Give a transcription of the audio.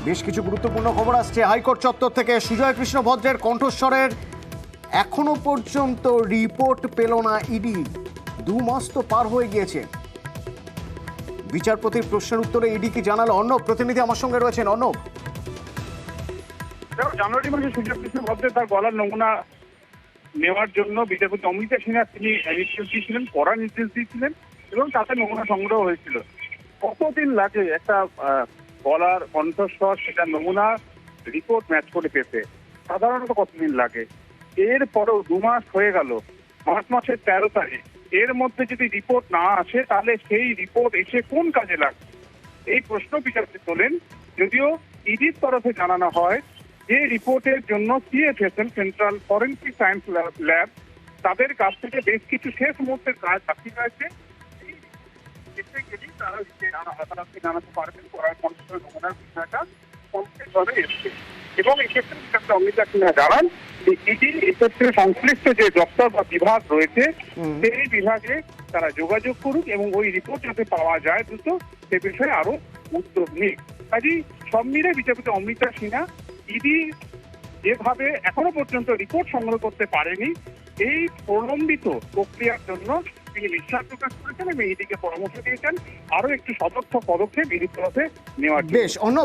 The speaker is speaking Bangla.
বেশ কিছু গুরুত্বপূর্ণ খবর আসছে হাইকোর্ট চত্বর থেকে। সুজয় কৃষ্ণ ভদ্রের কণ্ঠস্বরের এখনো পর্যন্ত রিপোর্ট পেল না ইডি। 2 মাস তো পার হয়ে গিয়েছে। বিচারপতির প্রশ্নের উত্তরে ইডি কি জানালো? অর্ণব প্রতিনিধি আমার সঙ্গে রয়েছেন। অর্ণব, জানুয়ারি মাসে সুজয় কৃষ্ণ ভদ্রের তার গলার নমুনা নেওয়ার জন্য বিচারপতি অমৃতা সিনহা তিনি নির্দেশ দিয়েছিলেন, কড়া নির্দেশ দিয়েছিলেন এবং তাতে নমুনা সংগ্রহ হয়েছিল। কতদিন লাগে একটা গলার কণ্ঠস্বর সেটা নমুনা রিপোর্ট ম্যাচ করে পেতে? সাধারণত কতদিন লাগে? এরপরেও 2 মাস হয়ে গেল, মার্চ মাসের 13 তারিখ। এর মধ্যে যদি রিপোর্ট না আসে তাহলে সেই রিপোর্ট এসে কোন কাজে লাগবে, এই প্রশ্ন বিচারপতি তোলেন। যদিও ইডির তরফে জানানো হয় যে রিপোর্টের জন্য CFSL central forensic science lab তাদের কাছ থেকে বেশ কিছু শেষ মুহূর্তের কাজ বাকি রয়েছে। তারা জানাতে পারবেন করার কণ্ঠস্বর নমুনার বিষয়টা কমপ্লিটভাবে এসছে। এবং এক্ষেত্রে বিচারপতি অমৃতা সিনহা জানান যে ইডি এক্ষেত্রে সংশ্লিষ্ট যে দপ্তর বা বিভাগ রয়েছে সেই বিভাগে তারা যোগাযোগ করুক এবং ওই রিপোর্ট যাতে পাওয়া যায় দ্রুত সে বিষয়ে আরো উদ্যোগ নিক। কাজেই সব মিলে বিচারপতি অমৃতা সিনহা ইডি যেভাবে এখনো পর্যন্ত রিপোর্ট সংগ্রহ করতে পারেনি এই প্রলম্বিত প্রক্রিয়ার জন্য তিনি বিশ্বাস প্রকাশ করেছেন এবং ইডিকে পরামর্শ দিয়েছেন আরো একটি সদর্থক পদক্ষেপ ইডির তরফে নেওয়ার জন্য। বেশ অর্ণব,